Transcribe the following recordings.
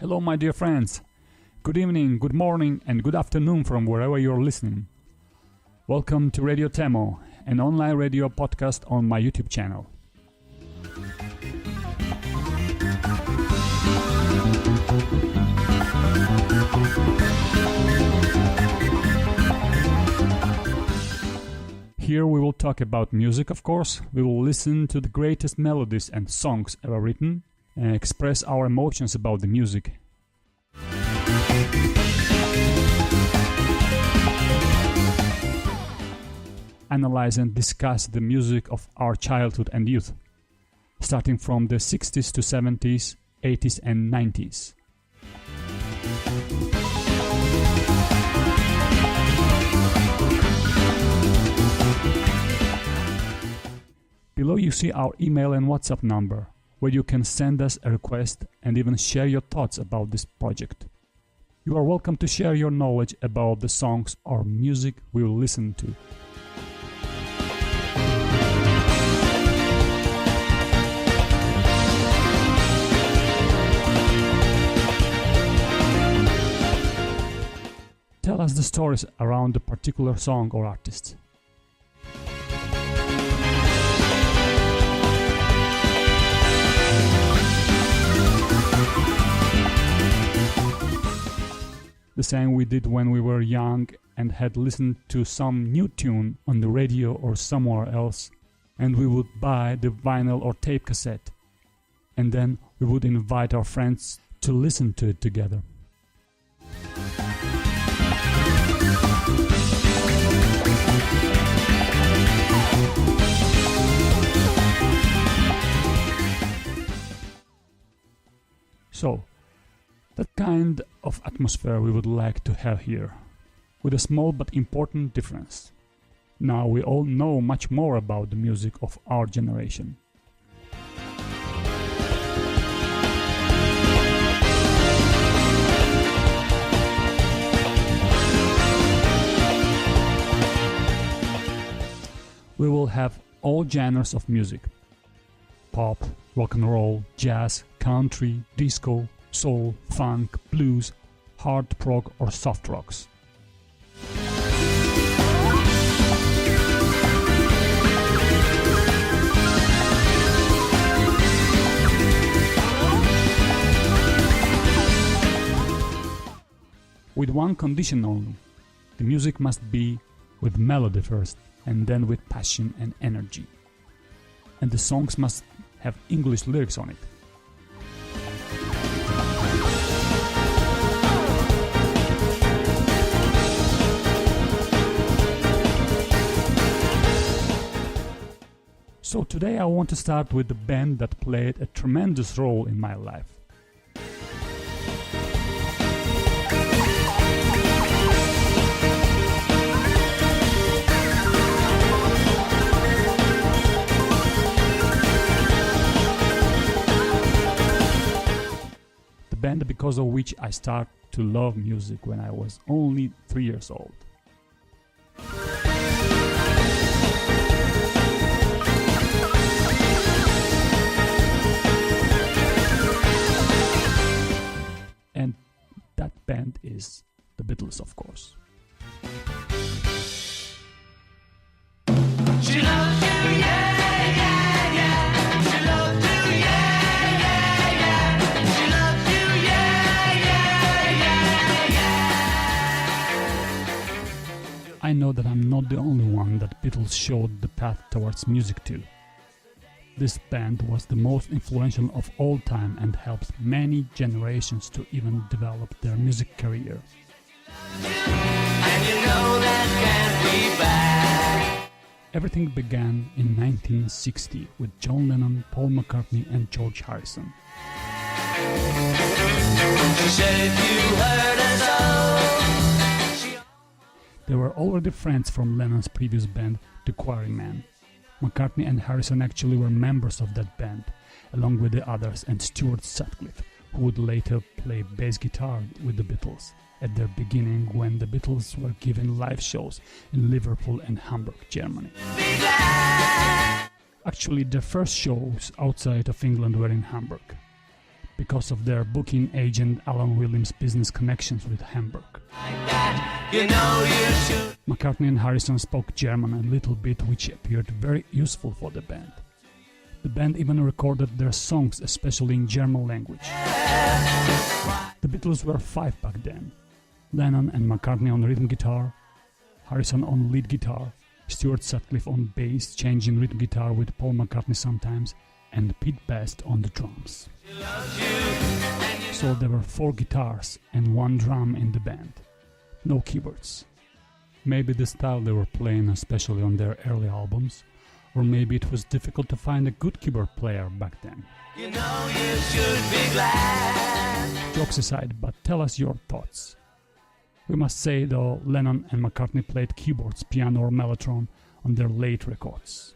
Hello, my dear friends. Good evening, good morning, and good afternoon from wherever you're listening. Welcome to Radio Temo, an online radio podcast on my YouTube channel. Here we will talk about music, of course. We will listen to the greatest melodies and songs ever written and express our emotions about the music. Analyze and discuss the music of our childhood and youth, starting from the 60s to 70s, 80s and 90s. Below you see our email and WhatsApp number, where you can send us a request and even share your thoughts about this project. You are welcome to share your knowledge about the songs or music we will listen to. Tell us the stories around a particular song or artist. The same we did when we were young and had listened to some new tune on the radio or somewhere else, and we would buy the vinyl or tape cassette, and then we would invite our friends to listen to it together. So, that kind of atmosphere we would like to have here, with a small but important difference. Now we all know much more about the music of our generation. We will have all genres of music: pop, rock and roll, jazz, country, disco, soul, funk, blues, hard prog or soft rocks. With one condition only: the music must be with melody first, and then with passion and energy. And the songs must have English lyrics on it. So today I want to start with the band that played a tremendous role in my life. The band because of which I started to love music when I was only 3 years old. And that band is the Beatles, of course. She loves you, yeah, yeah, yeah. She loves you, yeah, yeah, yeah. She loves you, yeah, yeah, yeah, yeah. I know that I'm not the only one that Beatles showed the path towards music to. This band was the most influential of all time and helped many generations to even develop their music career. And you know that can't be bad. Everything began in 1960 with John Lennon, Paul McCartney and George Harrison. She said if you heard us all. They were already friends from Lennon's previous band, The Quarrymen. McCartney and Harrison actually were members of that band, along with the others and Stuart Sutcliffe, who would later play bass guitar with the Beatles at their beginning when the Beatles were giving live shows in Liverpool and Hamburg, Germany. Actually, their first shows outside of England were in Hamburg. because of their booking agent Alan Williams' business connections with Hamburg. McCartney and Harrison spoke German a little bit, which appeared very useful for the band. The band even recorded their songs, especially in German language. The Beatles were 5 back then. Lennon and McCartney on rhythm guitar, Harrison on lead guitar, Stuart Sutcliffe on bass, changing rhythm guitar with Paul McCartney sometimes, and Pete Best on the drums. So there were 4 guitars and 1 drum in the band. No keyboards. Maybe the style they were playing, especially on their early albums, or maybe it was difficult to find a good keyboard player back then. You should be glad. Jokes aside, but tell us your thoughts. We must say, though, Lennon and McCartney played keyboards, piano or mellotron on their late records.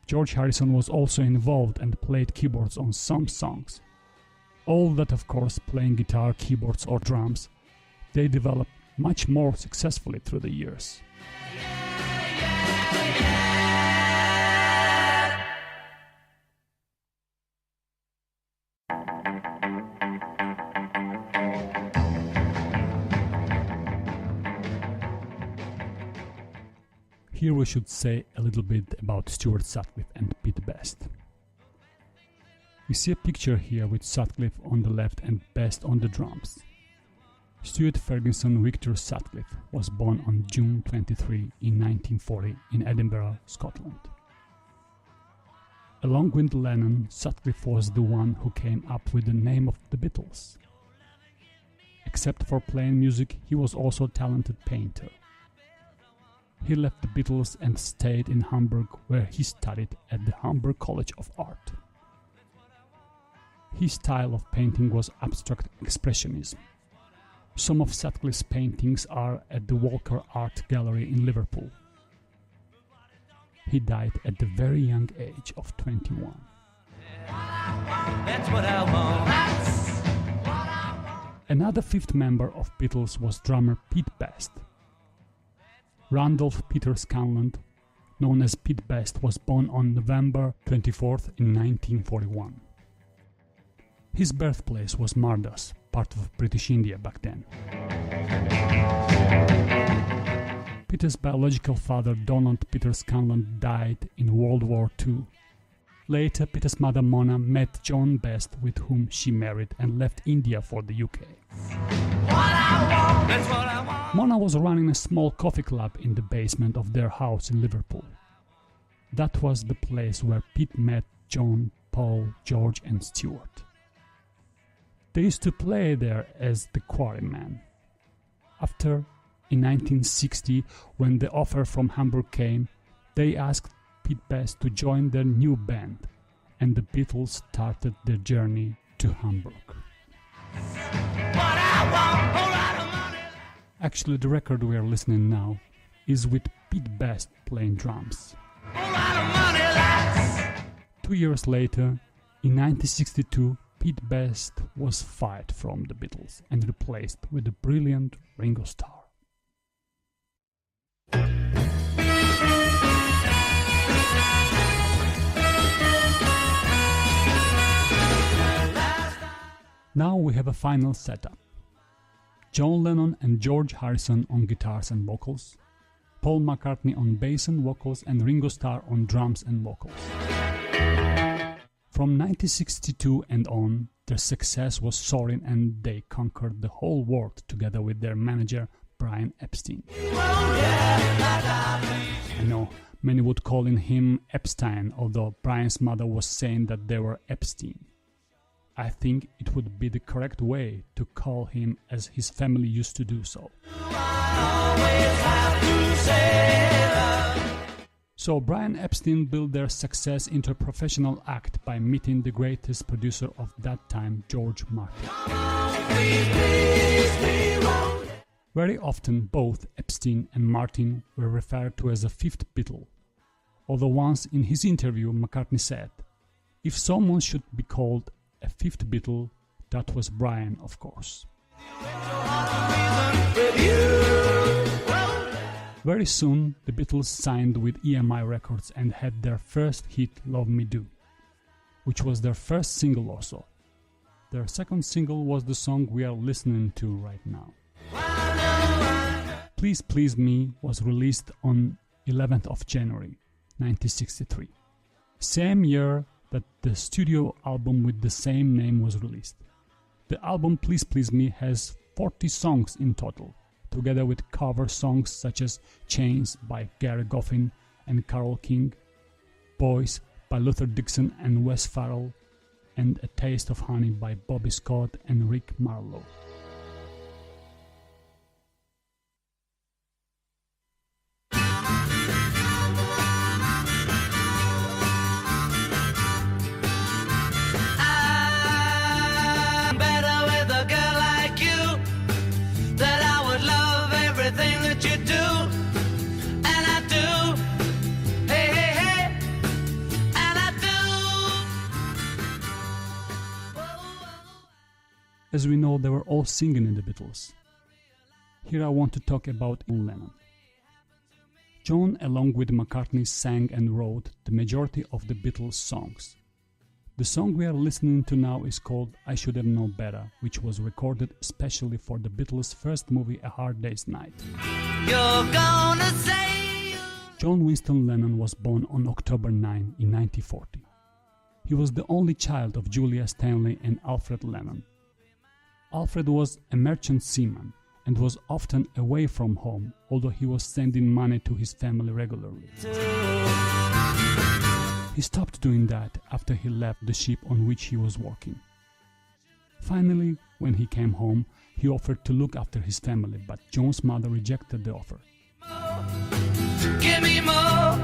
George Harrison was also involved and played keyboards on some songs. All that, of course, playing guitar, keyboards or drums, they developed much more successfully through the years. Here we should say a little bit about Stuart Sutcliffe and Pete Best. We see a picture here with Sutcliffe on the left and Best on the drums. Stuart Ferguson Victor Sutcliffe was born on June 23 in 1940 in Edinburgh, Scotland. Along with Lennon, Sutcliffe was the one who came up with the name of the Beatles. Except for playing music, he was also a talented painter. He left the Beatles and stayed in Hamburg, where he studied at the Hamburg College of Art. His style of painting was abstract expressionism. Some of Sutcliffe's paintings are at the Walker Art Gallery in Liverpool. He died at the very young age of 21. That's what I want. Another 5th member of Beatles was drummer Pete Best. Randolph Peter Scanlon, known as Pete Best, was born on November 24th in 1941. His birthplace was Madras, part of British India back then. Peter's biological father, Donald Peter Scanlon, died in World War II. Later, Peter's mother Mona met John Best, with whom she married and left India for the UK. Mona was running a small coffee club in the basement of their house in Liverpool. That was the place where Pete met John, Paul, George and Stuart. They used to play there as the Quarrymen. After, in 1960, when the offer from Hamburg came, they asked Pete Best to join their new band, and the Beatles started their journey to Hamburg. Actually, the record we are listening now is with Pete Best playing drums. 2 years later, in 1962, Pete Best was fired from the Beatles and replaced with the brilliant Ringo Starr. Now we have a final setup. John Lennon and George Harrison on guitars and vocals, Paul McCartney on bass and vocals, and Ringo Starr on drums and vocals. From 1962 and on, their success was soaring and they conquered the whole world together with their manager Brian Epstein. I know, many would call him Epstein, although Brian's mother was saying that they were Epstein. I think it would be the correct way to call him, as his family used to do so. So Brian Epstein built their success into a professional act by meeting the greatest producer of that time, George Martin. Very often both Epstein and Martin were referred to as a 5th Beatle, although once in his interview McCartney said, if someone should be called a 5th Beatle, that was Brian, of course. Very soon, the Beatles signed with EMI Records and had their first hit, Love Me Do, which was their first single also. Their second single was the song we are listening to right now. Please Please Me was released on 11th of January 1963, same year that the studio album with the same name was released. The album Please Please Me has 40 songs in total, together with cover songs such as Chains by Gary Goffin and Carole King, Boys by Luther Dixon and Wes Farrell, and A Taste of Honey by Bobby Scott and Rick Marlowe. As we know, they were all singing in the Beatles. Here I want to talk about John Lennon. John, along with McCartney, sang and wrote the majority of the Beatles songs. The song we are listening to now is called I Should Have Known Better, which was recorded especially for the Beatles' first movie, A Hard Day's Night. John Winston Lennon was born on October 9 in 1940. He was the only child of Julia Stanley and Alfred Lennon. Alfred was a merchant seaman and was often away from home, although he was sending money to his family regularly. He stopped doing that after he left the ship on which he was working. Finally, when he came home, he offered to look after his family, but John's mother rejected the offer. Give me more.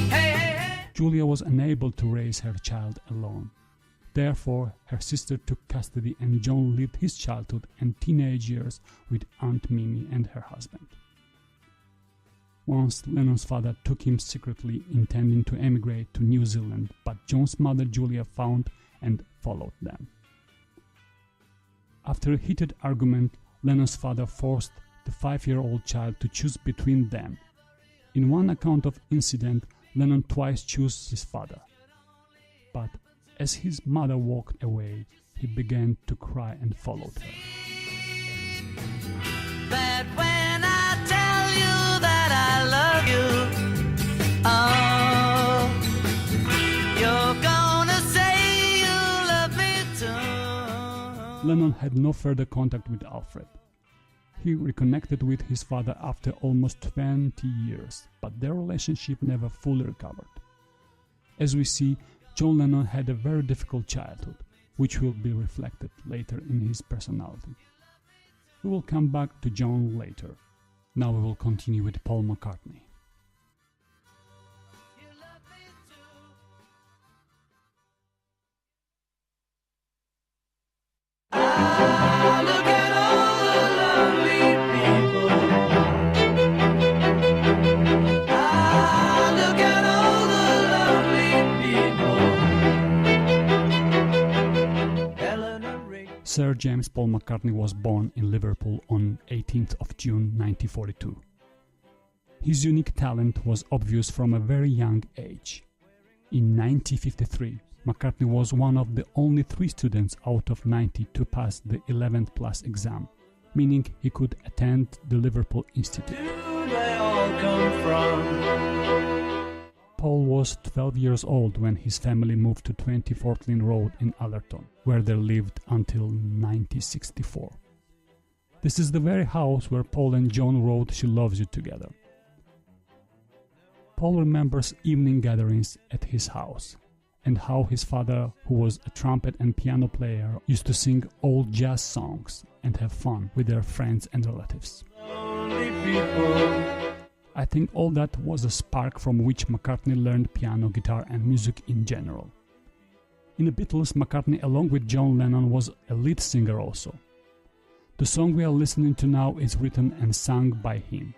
Hey, hey, hey. Julia was unable to raise her child alone. Therefore, her sister took custody and John lived his childhood and teenage years with Aunt Mimi and her husband. Once, Lennon's father took him secretly, intending to emigrate to New Zealand, but John's mother Julia found and followed them. After a heated argument, Lennon's father forced the 5-year-old child to choose between them. In one account of incident, Lennon twice chose his father. But as his mother walked away, he began to cry and followed her. But when I tell you that I love you, oh, you're gonna say you love me too. Lennon had no further contact with Alfred. He reconnected with his father after almost 20 years, but their relationship never fully recovered. As we see, John Lennon had a very difficult childhood, which will be reflected later in his personality. We will come back to John later. Now we will continue with Paul McCartney. Look at all the lovely people. Look at all the lovely people. Sir James Paul McCartney was born in Liverpool on 18th of June 1942. His unique talent was obvious from a very young age. In 1953, McCartney was one of the only 3 students out of 90 to pass the 11th plus exam, meaning he could attend the Liverpool Institute. Paul was 12 years old when his family moved to 20 Fortlin Road in Allerton, where they lived until 1964. This is the very house where Paul and John wrote She Loves You together. Paul remembers evening gatherings at his house, and how his father, who was a trumpet and piano player, used to sing old jazz songs and have fun with their friends and relatives. I think all that was a spark from which McCartney learned piano, guitar and music in general. In the Beatles, McCartney, along with John Lennon, was a lead singer also. The song we are listening to now is written and sung by him.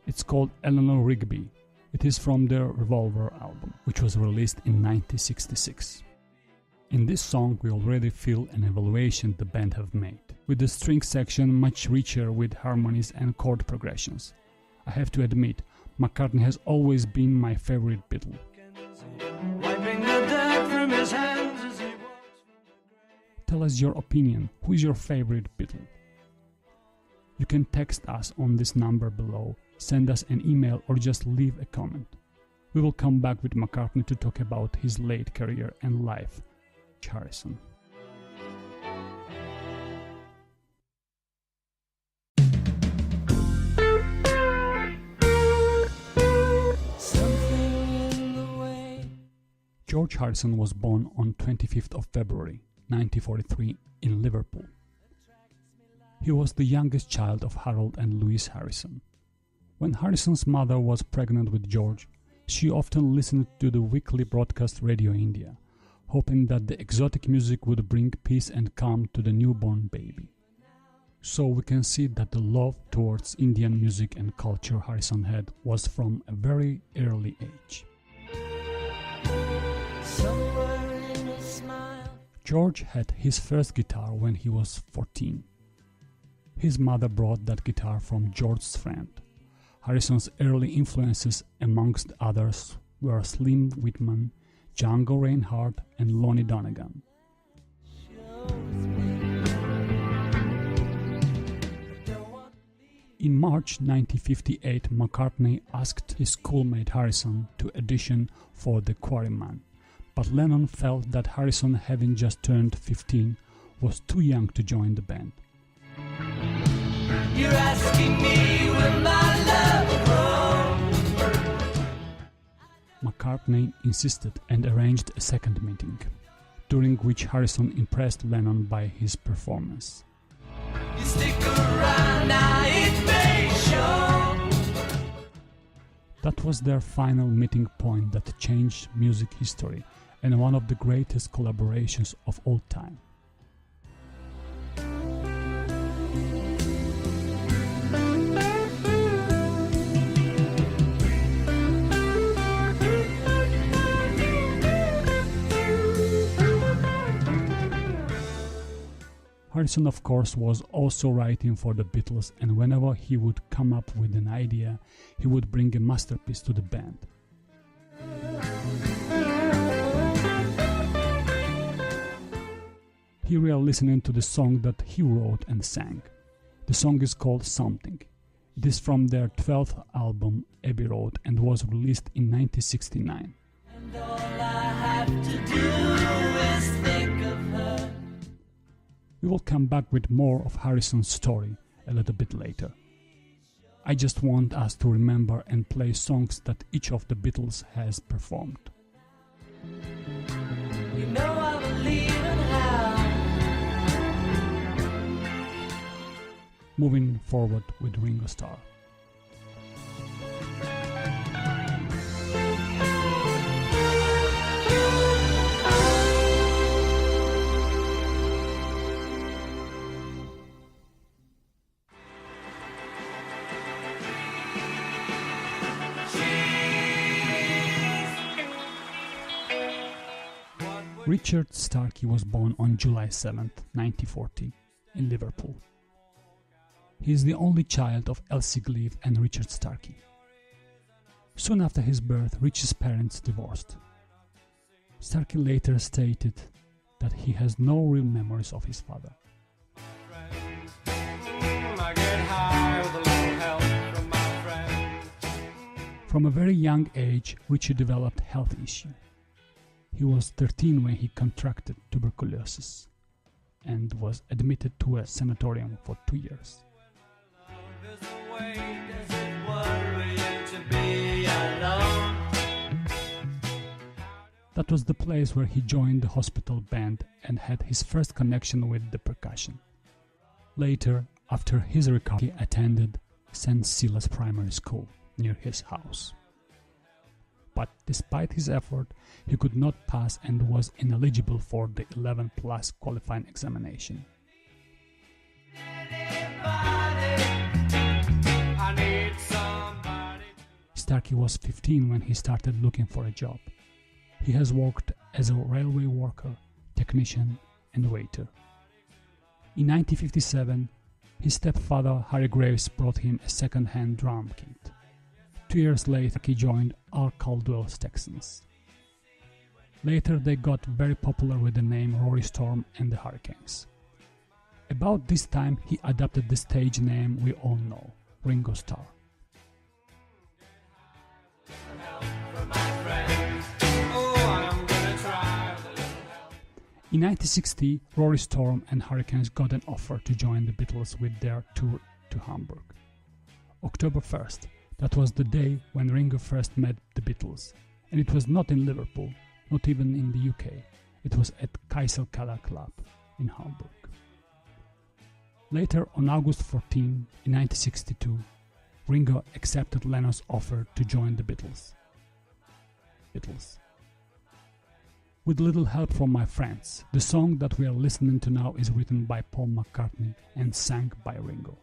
It's called Eleanor Rigby. It is from their Revolver album, which was released in 1966. In this song we already feel an evaluation the band have made, with the string section much richer with harmonies and chord progressions. I have to admit, McCartney has always been my favorite Beatle. Tell us your opinion. Who is your favorite Beatle? You can text us on this number below, send us an email, or just leave a comment. We will come back with McCartney to talk about his late career and life. Harrison. George Harrison was born on 25th of February 1943 in Liverpool. He was the youngest child of Harold and Louise Harrison. When Harrison's mother was pregnant with George, she often listened to the weekly broadcast Radio India, hoping that the exotic music would bring peace and calm to the newborn baby. So we can see that the love towards Indian music and culture Harrison had was from a very early age. George had his first guitar when he was 14. His mother brought that guitar from George's friend. Harrison's early influences, amongst others, were Slim Whitman, Django Reinhardt, and Lonnie Donegan. In March 1958, McCartney asked his schoolmate Harrison to audition for The Quarrymen, but Lennon felt that Harrison, having just turned 15, was too young to join the band. You're asking me will my love grow? McCartney insisted and arranged a second meeting, during which Harrison impressed Lennon by his performance. You stick around, now it may show. That was their final meeting point that changed music history and one of the greatest collaborations of all time. Harrison, of course, was also writing for the Beatles, and whenever he would come up with an idea, he would bring a masterpiece to the band. Here we are listening to the song that he wrote and sang. The song is called Something. It is from their 12th album, Abbey Road, and was released in 1969. And all I have to do is think of her. We will come back with more of Harrison's story a little bit later. I just want us to remember and play songs that each of the Beatles has performed. You know I believe in how. Moving forward with Ringo Starr. Richard Starkey was born on July 7, 1940, in Liverpool. He is the only child of Elsie Gleave and Richard Starkey. Soon after his birth, Rich's parents divorced. Starkey later stated that he has no real memories of his father. From a very young age, Richie developed health issues. He was 13 when he contracted tuberculosis and was admitted to a sanatorium for 2 years. That was the place where he joined the hospital band and had his first connection with the percussion. Later, after his recovery, he attended St. Silas Primary School near his house. But despite his effort, he could not pass and was ineligible for the 11+ qualifying examination. Starkey was 15 when he started looking for a job. He has worked as a railway worker, technician, and waiter. In 1957, his stepfather Harry Graves brought him a second-hand drum kit. 2 years later, he joined R. Caldwell's Texans. Later they got very popular with the name Rory Storm and the Hurricanes. About this time he adopted the stage name we all know, Ringo Starr. In 1960, Rory Storm and Hurricanes got an offer to join the Beatles with their tour to Hamburg. October 1st, that was the day when Ringo first met the Beatles, and it was not in Liverpool, not even in the UK, it was at Kaiserkeller Club in Hamburg. Later, on August 14, in 1962, Ringo accepted Lennon's offer to join the Beatles. With little help from my friends, the song that we are listening to now is written by Paul McCartney and sung by Ringo.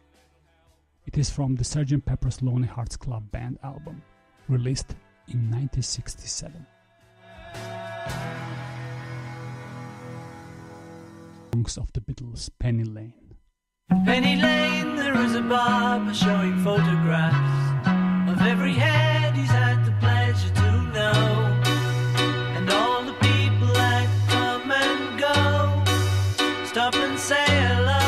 It is from the Sgt. Pepper's Lonely Hearts Club Band album, released in 1967. Songs of the Beatles, Penny Lane. Penny Lane, there is a barber showing photographs of every head he's had the pleasure to know, and all the people that come and go stop and say hello.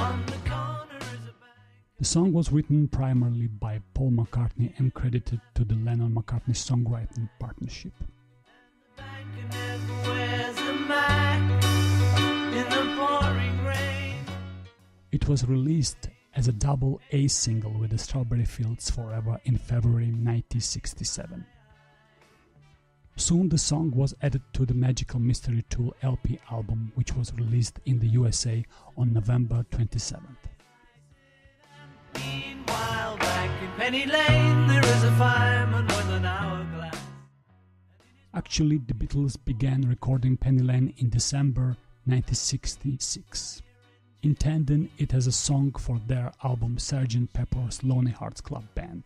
On the corner is a bank. The song was written primarily by Paul McCartney and credited to the Lennon-McCartney songwriting partnership. The bank and never wears a Mac in the pouring rain. It was released as a double A single with the Strawberry Fields Forever in February 1967. Soon the song was added to the Magical Mystery Tour LP album, which was released in the USA on November 27th. Meanwhile, back in Penny Lane, there is a fireman with an hourglass. Actually, the Beatles began recording Penny Lane in December 1966, intending it as a song for their album Sgt. Pepper's Lonely Hearts Club Band.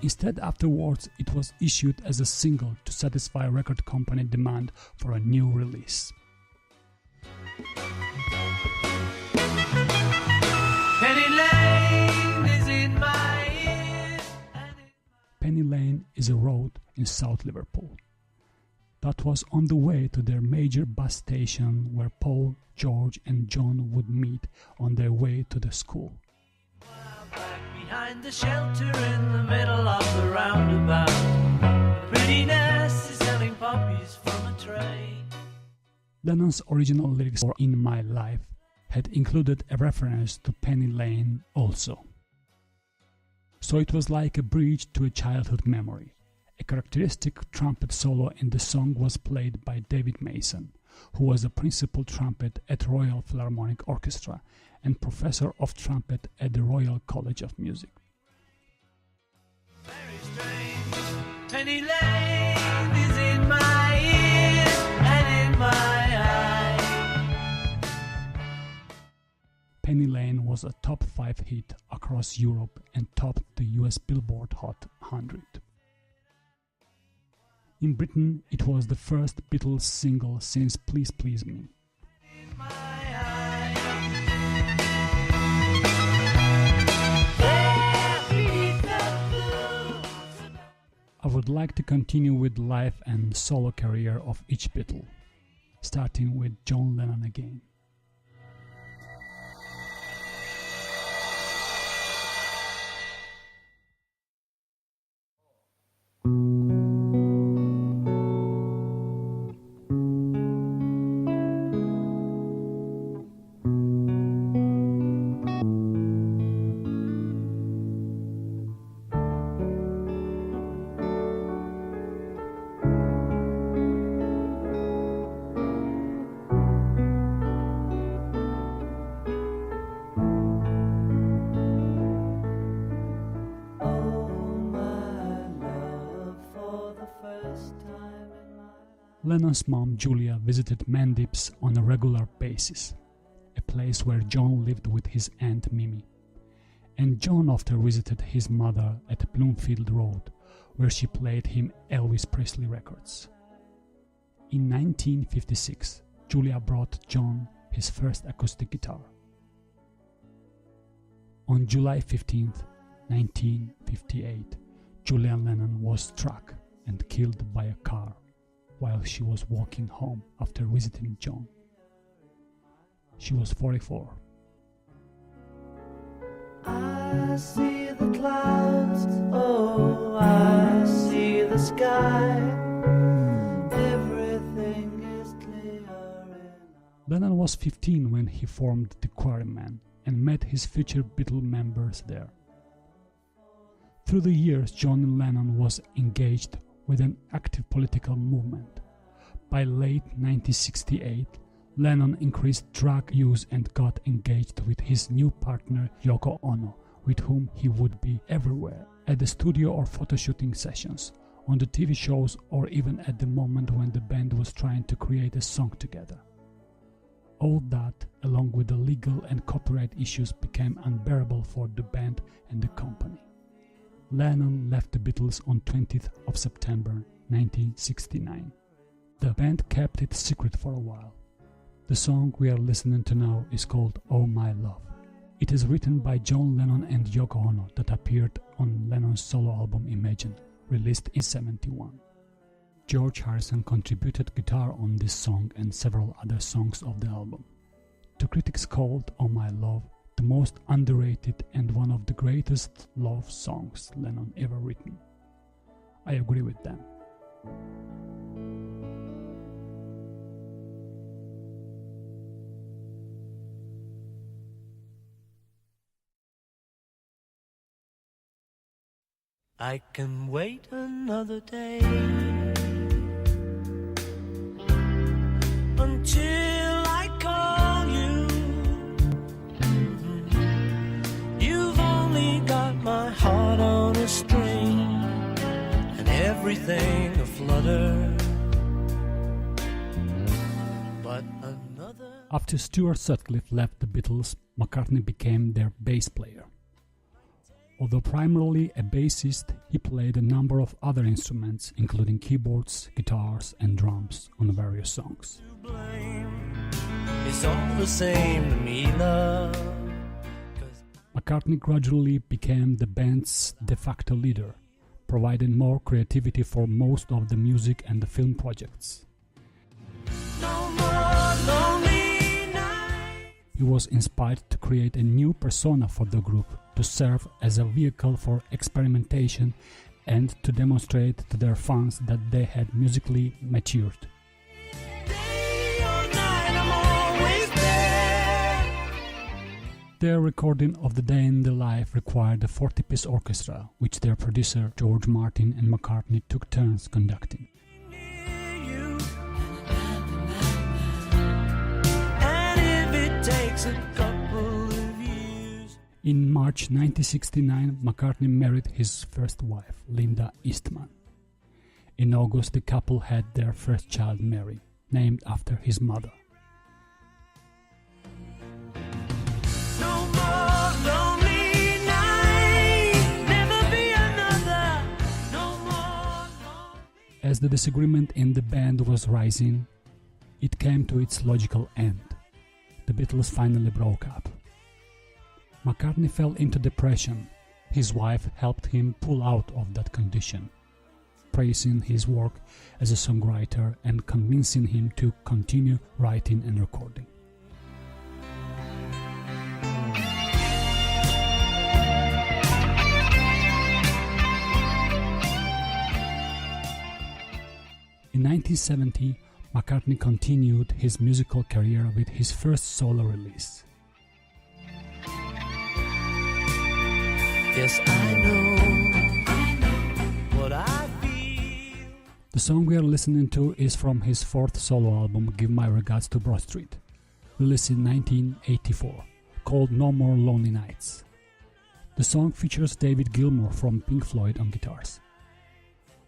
Instead, afterwards, it was issued as a single to satisfy record company demand for a new release. Penny Lane is in my ear. Penny Lane is a road in South Liverpool that was on the way to their major bus station where Paul, George and John would meet on their way to the school. Back behind the shelter in the middle of the roundabout, a pretty nurse is selling poppies from a tray. Lennon's original lyrics for In My Life had included a reference to Penny Lane also. So it was like a bridge to a childhood memory. A characteristic trumpet solo in the song was played by David Mason, who was a principal trumpet at Royal Philharmonic Orchestra and professor of trumpet at the Royal College of Music. Very strange. Penny Lane is in my ear and in my eye. Penny Lane was a top 5 hit across Europe and topped the US Billboard Hot 100. In Britain, it was the first Beatles single since Please Please Me. In my eye. I would like to continue with the life and solo career of each Beatle, starting with John Lennon again. Lennon's mom Julia visited Mendips on a regular basis, a place where John lived with his aunt Mimi, and John often visited his mother at Bloomfield Road, where she played him Elvis Presley records. In 1956, Julia brought John his first acoustic guitar. On July 15, 1958, Julian Lennon was struck and killed by a car while she was walking home after visiting John. She was 44. I see the clouds, oh, I see the sky. Everything is clear. Lennon was 15 when he formed the Quarrymen and met his future Beatle members there. Through the years, John Lennon was engaged with an active political movement. By late 1968, Lennon increased drug use and got engaged with his new partner Yoko Ono, with whom he would be everywhere, at the studio or photoshooting sessions, on the TV shows, or even at the moment when the band was trying to create a song together. All that, along with the legal and copyright issues, became unbearable for the band and the company. Lennon left the Beatles on 20th of September 1969. The band kept it secret for a while. The song we are listening to now is called Oh My Love. It is written by John Lennon and Yoko Ono that appeared on Lennon's solo album Imagine, released in '71. George Harrison contributed guitar on this song and several other songs of the album. The critics called Oh My Love the most underrated and one of the greatest love songs Lennon ever written. I agree with them. I can wait another day until I call you. You've only got my heart on a string and everything aflutter. But another... After Stuart Sutcliffe left the Beatles, McCartney became their bass player. Although primarily a bassist, he played a number of other instruments, including keyboards, guitars, and drums on various songs. It's all the same to me, love. McCartney gradually became the band's de facto leader, providing more creativity for most of the music and the film projects. No more lonely nights. He was inspired to create a new persona for the group, to serve as a vehicle for experimentation and to demonstrate to their fans that they had musically matured. Day or night, I'm always there. Their recording of The Day in the Life required a 40-piece orchestra, which their producer George Martin and McCartney took turns conducting. Near you. And if it takes a couple of years. In March 1969, McCartney married his first wife, Linda Eastman. In August, the couple had their first child, Mary, named after his mother. No more lonely night, never be another. No more lonely. As the disagreement in the band was rising, it came to its logical end. The Beatles finally broke up. McCartney fell into depression. His wife helped him pull out of that condition, praising his work as a songwriter and convincing him to continue writing and recording. In 1970, McCartney continued his musical career with his first solo release. Yes, I know what I feel. The song we are listening to is from his fourth solo album, Give My Regards to Broad Street, released in 1984, called No More Lonely Nights. The song features David Gilmour from Pink Floyd on guitars.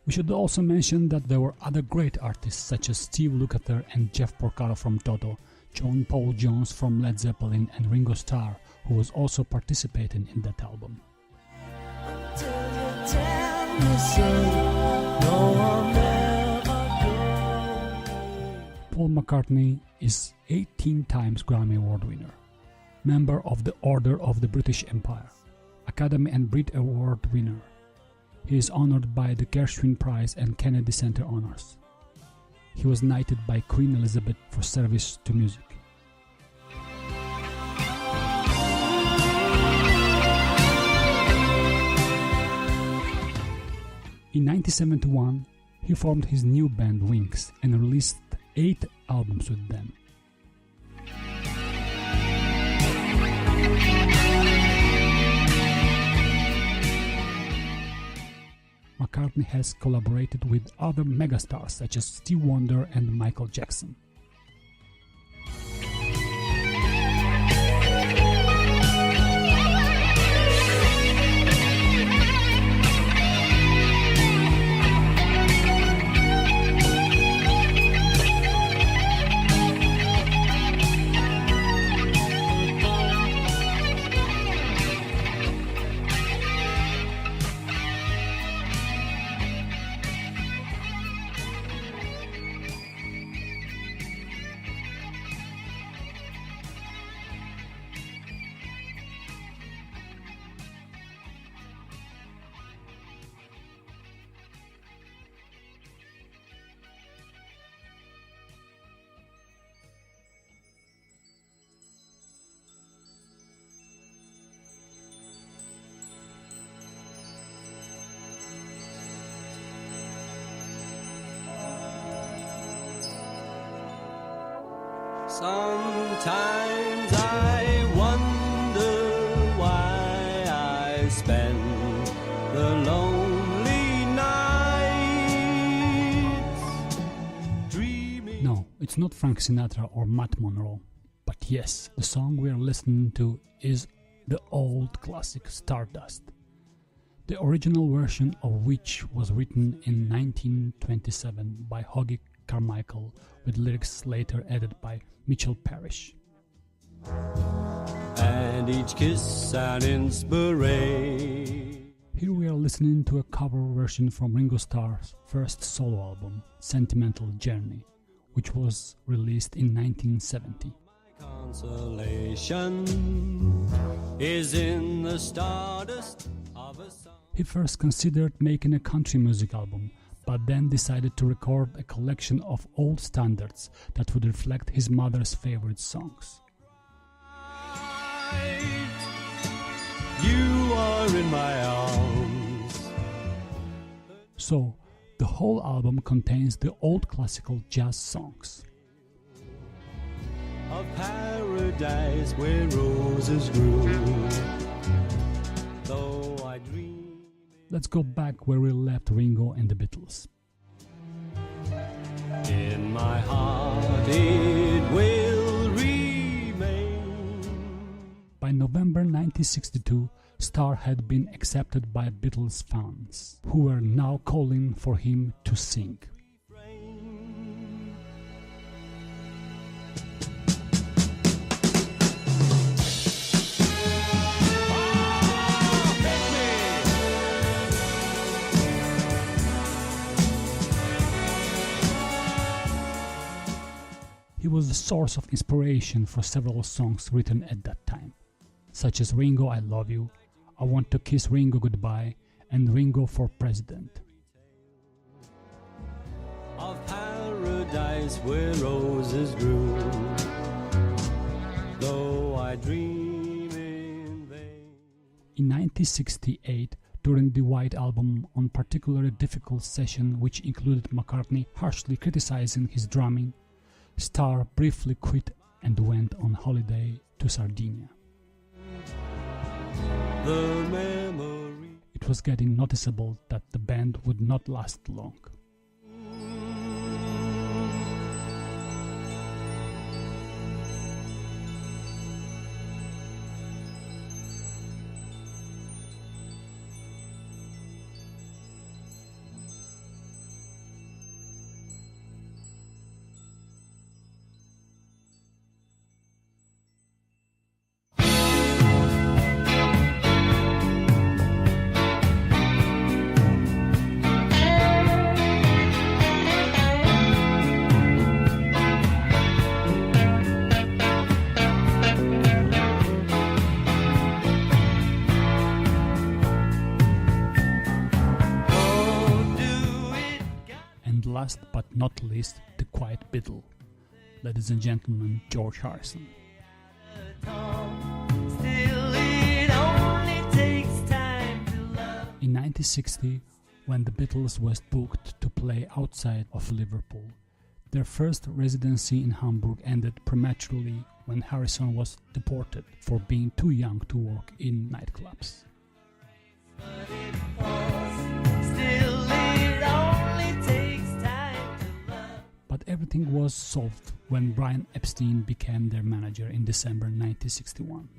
We should also mention that there were other great artists such as Steve Lukather and Jeff Porcaro from Toto, John Paul Jones from Led Zeppelin, and Ringo Starr, who was also participating in that album. Paul McCartney is 18 times Grammy Award winner. member of the Order of the British Empire, Academy and Brit Award winner. He is honored by the Gershwin Prize and Kennedy Center honors. He was knighted by Queen Elizabeth for service to music. In 1971, he formed his new band Wings and released 8 albums with them. McCartney has collaborated with other megastars such as Stevie Wonder and Michael Jackson. Sometimes I wonder why I spend the lonely nights dreaming. No, it's not Frank Sinatra or Matt Monro, but yes, the song we are listening to is the old classic Stardust, the original version of which was written in 1927 by Hoagy Carmichael, with lyrics later added by Mitchell Parish. And each kiss an inspiration. Here we are listening to a cover version from Ringo Starr's first solo album, Sentimental Journey, which was released in 1970. Consolation is in the stardust of a song. He first considered making a country music album, but then decided to record a collection of old standards that would reflect his mother's favorite songs. You are in my arms. So, the whole album contains the old classical jazz songs. Of paradise where roses grew. Though I dream. Let's go back where we left Ringo and the Beatles. In my heart it will remain. By November 1962, Starr had been accepted by Beatles fans, who were now calling for him to sing. He was the source of inspiration for several songs written at that time, such as Ringo I Love You, I Want to Kiss Ringo Goodbye, and Ringo for President. Of paradise where roses grew. Though I dream in vain. In 1968, during the White Album, on a particularly difficult session which included McCartney harshly criticizing his drumming, Starr briefly quit and went on holiday to Sardinia. The memory. It was getting noticeable that the band would not last long. last but not least, the quiet Beatle. Ladies and gentlemen, George Harrison. In 1960, when the Beatles was booked to play outside of Liverpool, their first residency in Hamburg ended prematurely when Harrison was deported for being too young to work in nightclubs. But everything was solved when Brian Epstein became their manager in December 1961.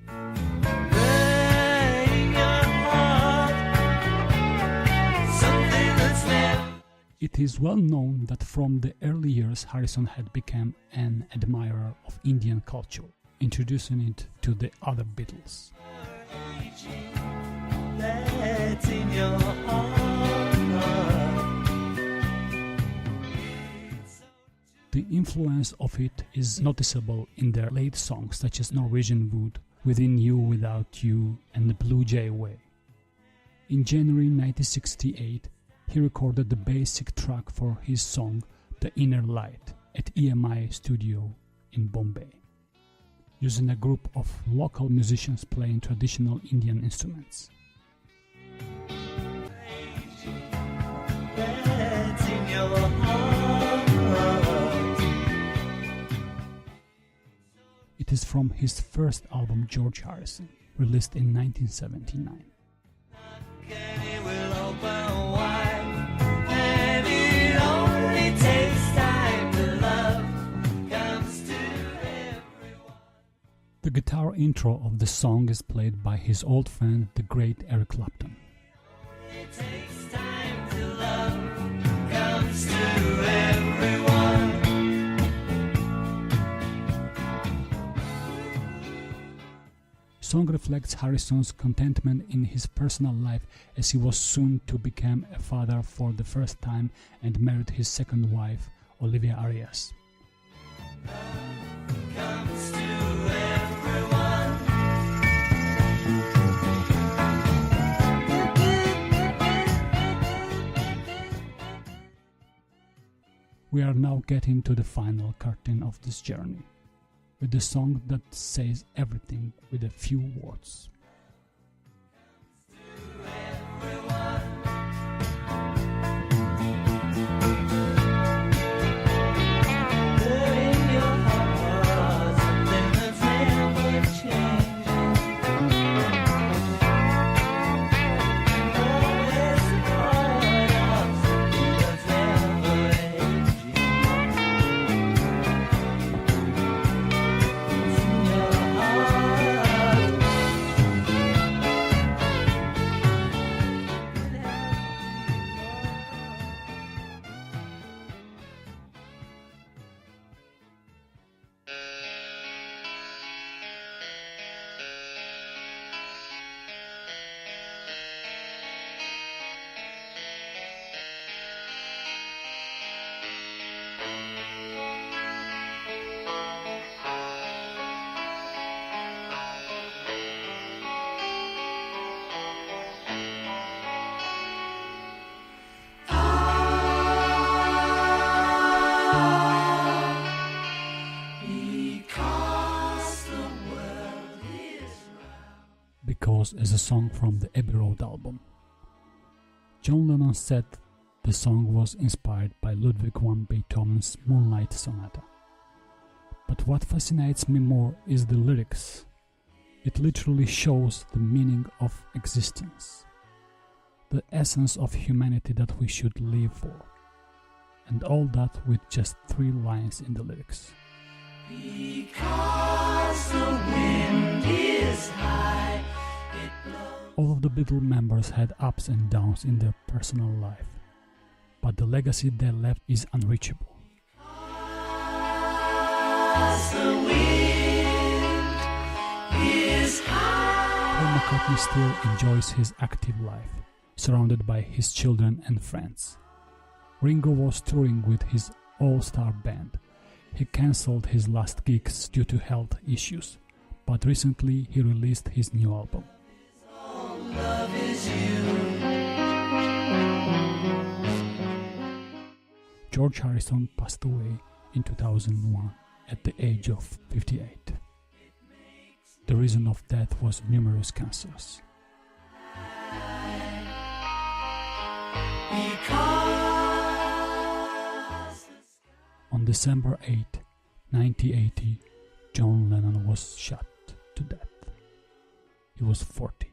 It is well known that from the early years Harrison had become an admirer of Indian culture, introducing it to the other Beatles. The influence of it is noticeable in their late songs such as Norwegian Wood, Within You, Without You and The Blue Jay Way. In January 1968, he recorded the basic track for his song The Inner Light at EMI Studio in Bombay, using a group of local musicians playing traditional Indian instruments. It is from his first album George Harrison, released in 1979. The guitar intro of the song is played by his old friend, the great Eric Clapton. The song reflects Harrison's contentment in his personal life as he was soon to become a father for the first time and married his second wife, Olivia Arias. We are now getting to the final curtain of this journey, with the song that says everything with a few words. Because is a song from the Abbey Road album. John Lennon said the song was inspired by Ludwig van Beethoven's Moonlight Sonata. But what fascinates me more is the lyrics. It literally shows the meaning of existence, the essence of humanity that we should live for, and all that with just 3 lines in the lyrics. Because the wind is high, it blows. All of the Beatles members had ups and downs in their personal life, but the legacy they left is unreachable. The wind is high. Paul McCartney still enjoys his active life, surrounded by his children and friends. Ringo was touring with his all-star band. He cancelled his last gigs due to health issues, but recently he released his new album. George Harrison passed away in 2001 at the age of 58. The reason of death was numerous cancers. On December 8, 1980, John Lennon was shot to death. He was 40.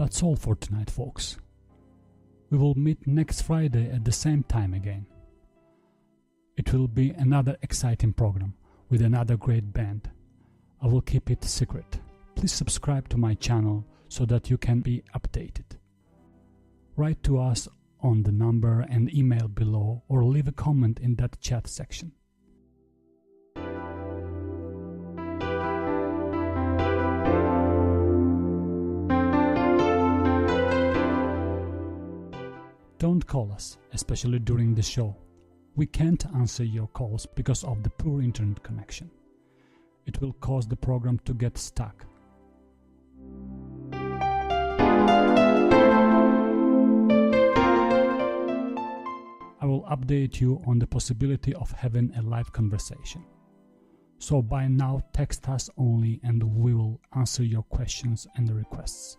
That's all for tonight, folks. We will meet next Friday at the same time again. It will be another exciting program with another great band. I will keep it secret. Please subscribe to my channel so that you can be updated. Write to us on the number and email below or leave a comment in that chat section. Don't call us, especially during the show. We can't answer your calls because of the poor internet connection. It will cause the program to get stuck. I will update you on the possibility of having a live conversation. So by now, text us only and we will answer your questions and requests.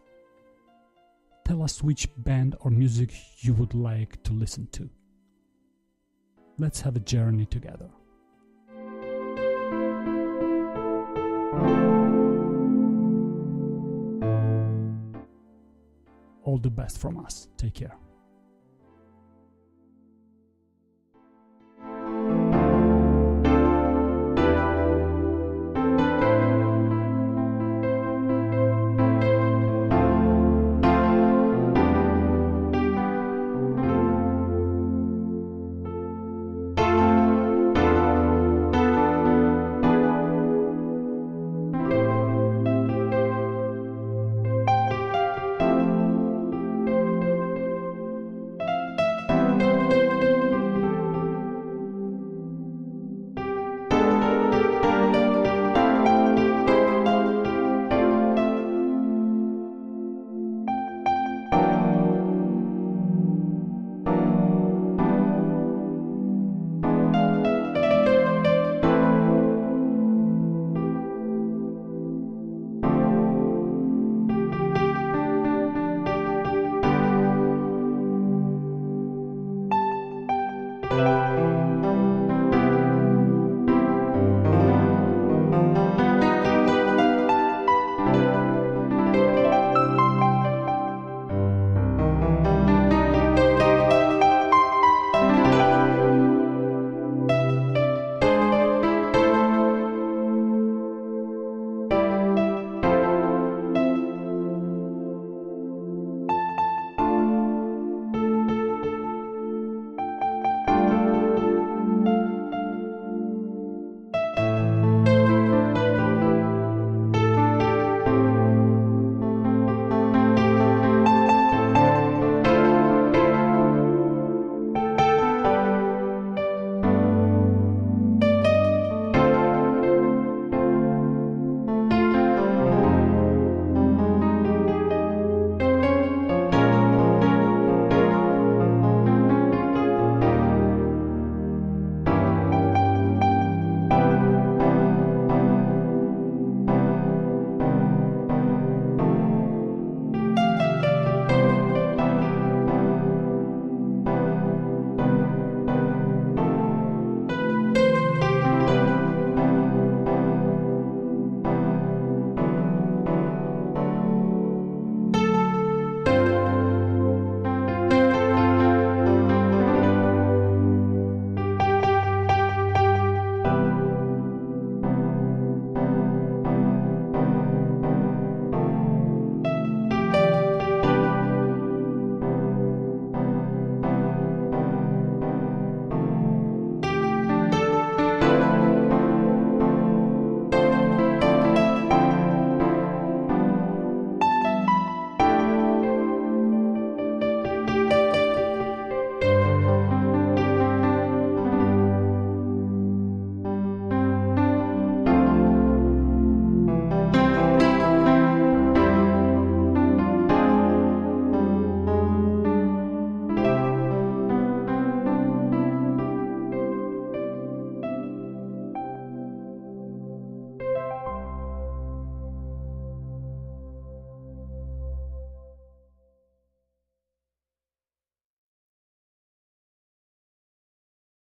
Tell us which band or music you would like to listen to. Let's have a journey together. All the best from us. Take care.